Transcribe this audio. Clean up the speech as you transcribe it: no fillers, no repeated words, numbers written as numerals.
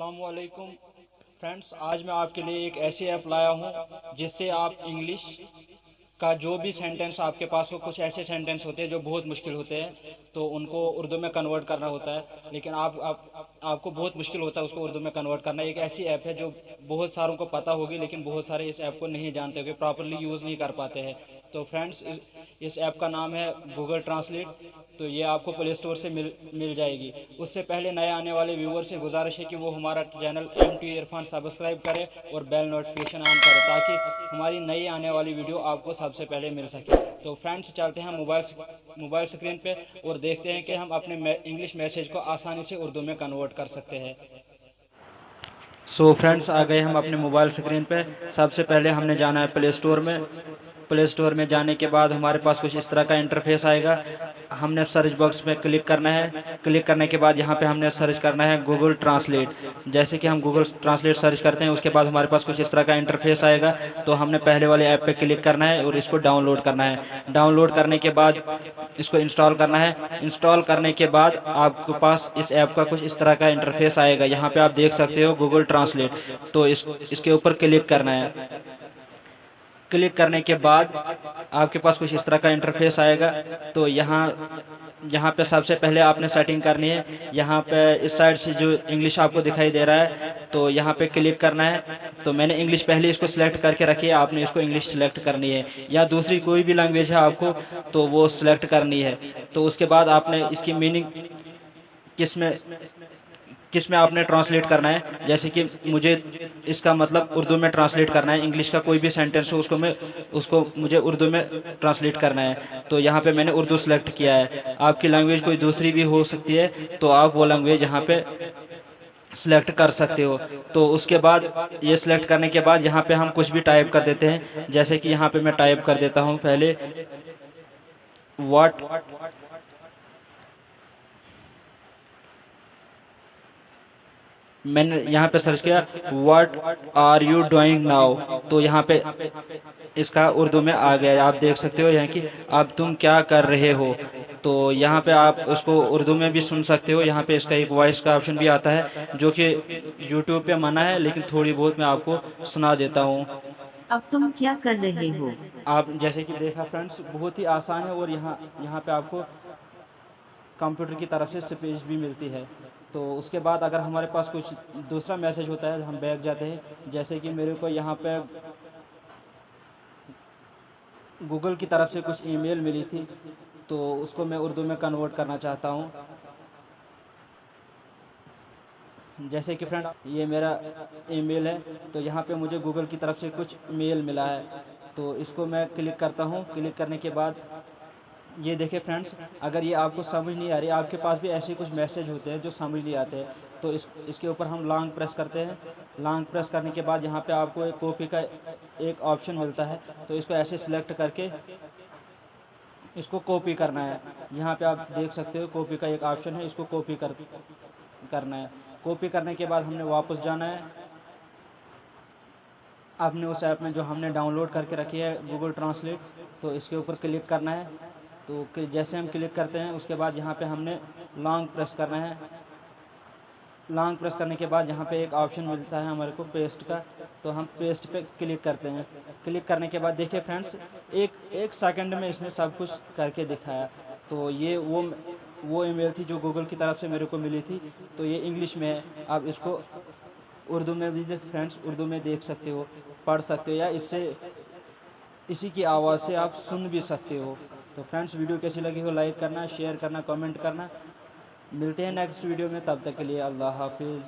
अस्सलामुअलैकुम फ्रेंड्स, आज मैं आपके लिए एक ऐसी ऐप लाया हूं जिससे आप इंग्लिश का जो भी सेंटेंस आपके पास हो, कुछ ऐसे सेंटेंस होते हैं जो बहुत मुश्किल होते हैं तो उनको उर्दू में कन्वर्ट करना होता है। लेकिन आपको बहुत मुश्किल होता है उसको उर्दू में कन्वर्ट करना। एक ऐसी ऐप है जो बहुत सारों को पता होगी, लेकिन बहुत सारे इस ऐप को नहीं जानते होंगे, प्रॉपरली यूज़ नहीं कर पाते हैं। तो फ्रेंड्स, इस ऐप का नाम है गूगल ट्रांसलेट। तो ये आपको प्ले स्टोर से मिल जाएगी। उससे पहले नए आने वाले व्यूवर से गुजारिश है कि वो हमारा चैनल MT इरफान सब्सक्राइब करें और बेल नोटिफिकेशन ऑन करें, ताकि हमारी नई आने वाली वीडियो आपको सबसे पहले मिल सके। तो फ्रेंड्स, चलते हैं मोबाइल स्क्रीन पे और देखते हैं कि हम अपने इंग्लिश मैसेज को आसानी से उर्दू में कन्वर्ट कर सकते हैं। सो फ्रेंड्स, आ गए हम अपने मोबाइल स्क्रीन पे। सबसे पहले हमने जाना है प्ले स्टोर में। प्ले स्टोर में जाने के बाद हमारे पास कुछ इस तरह का इंटरफेस आएगा। हमने सर्च बॉक्स में क्लिक करना है। क्लिक करने के बाद यहाँ पे हमने सर्च करना है गूगल ट्रांसलेट। जैसे कि हम गूगल ट्रांसलेट सर्च करते हैं, उसके बाद हमारे पास कुछ इस तरह का इंटरफेस आएगा। तो हमने पहले वाले ऐप पे क्लिक करना है और इसको डाउनलोड करना है। डाउनलोड करने के बाद इसको इंस्टॉल करना है। इंस्टॉल करने के बाद आपके पास इस ऐप का कुछ इस तरह का इंटरफेस आएगा। यहाँ पे आप देख सकते हो गूगल ट्रांसलेट। तो इसके ऊपर क्लिक करना है। क्लिक करने के बाद आपके पास कुछ इस तरह का इंटरफेस आएगा। तो यहाँ पे सबसे पहले आपने सेटिंग करनी है। यहाँ पे इस साइड से जो इंग्लिश आपको दिखाई दे रहा है, तो यहाँ पे क्लिक करना है। तो मैंने इंग्लिश पहले इसको सिलेक्ट करके रखी है, आपने इसको इंग्लिश सिलेक्ट करनी है, या दूसरी कोई भी लैंग्वेज है आपको तो वो सिलेक्ट करनी है। तो उसके बाद आपने इसकी मीनिंग किस में किस में आपने ट्रांसलेट करना है। जैसे कि मुझे इसका मतलब उर्दू में ट्रांसलेट करना है। इंग्लिश का कोई भी सेंटेंस हो उसको मुझे उर्दू में ट्रांसलेट करना है। तो यहाँ पे मैंने उर्दू सेलेक्ट किया है। आपकी लैंग्वेज कोई दूसरी भी हो सकती है, तो आप वो लैंग्वेज यहाँ पे सिलेक्ट कर सकते हो। तो उसके बाद ये सिलेक्ट करने के बाद यहाँ पे हम कुछ भी टाइप कर देते हैं। जैसे कि यहाँ पे मैं टाइप कर देता हूँ पहले व्हाट मैंने यहाँ पे सर्च किया what are you doing now. तो यहाँ पे इसका उर्दू में आ गया। आप देख सकते हो यहाँ की अब तुम क्या कर रहे हो। तो यहाँ पे आप उसको उर्दू में भी सुन सकते हो। यहाँ पे इसका एक वॉइस का ऑप्शन भी आता है, जो कि यूट्यूब पे मना है, लेकिन थोड़ी बहुत मैं आपको सुना देता हूँ। अब तुम क्या कर रहे हो? आप जैसे कि देखा फ्रेंड्स, बहुत ही आसान है। और यहाँ पे आपको कंप्यूटर की तरफ से स्पेस भी मिलती है। तो उसके बाद अगर हमारे पास कुछ दूसरा मैसेज होता है, हम बैक जाते हैं। जैसे कि मेरे को यहाँ पे गूगल की तरफ से कुछ ईमेल मिली थी, तो उसको मैं उर्दू में कन्वर्ट करना चाहता हूँ। जैसे कि फ्रेंड, ये मेरा ईमेल है, तो यहाँ पे मुझे गूगल की तरफ से कुछ मेल मिला है। तो इसको मैं क्लिक करता हूँ। क्लिक करने के बाद ये देखिए फ्रेंड्स, अगर ये आपको समझ नहीं आ रही, आपके पास भी ऐसे कुछ मैसेज होते हैं जो समझ नहीं आते, तो इसके ऊपर हम लॉन्ग प्रेस करते हैं। लॉन्ग प्रेस करने के बाद यहाँ पे आपको एक कॉपी का एक ऑप्शन मिलता है। तो इसको ऐसे सिलेक्ट करके इसको कॉपी करना है। यहाँ पे आप देख सकते हो कॉपी का एक ऑप्शन है, इसको कॉपी करना है। कॉपी करने के बाद हमने वापस जाना है अपने उस ऐप में जो हमने डाउनलोड करके रखी है गूगल ट्रांसलेट। तो इसके ऊपर क्लिक करना है। तो जैसे हम क्लिक करते हैं, उसके बाद यहाँ पे हमने लॉन्ग प्रेस करना है। लॉन्ग प्रेस करने के बाद यहाँ पे एक ऑप्शन मिलता है हमारे को पेस्ट का। तो हम पेस्ट पे क्लिक करते हैं। क्लिक करने के बाद देखिए फ्रेंड्स, एक सेकंड में इसने सब कुछ करके दिखाया। तो ये वो ईमेल थी जो गूगल की तरफ से मेरे को मिली थी। तो ये इंग्लिश में है। आप इसको उर्दू में भी फ्रेंड्स उर्दू में देख सकते हो, पढ़ सकते हो, या इसी की आवाज़ से आप सुन भी सकते हो। तो फ्रेंड्स, वीडियो कैसी लगी हो लाइक करना, शेयर करना, कमेंट करना। मिलते हैं नेक्स्ट वीडियो में, तब तक के लिए अल्लाह हाफिज़।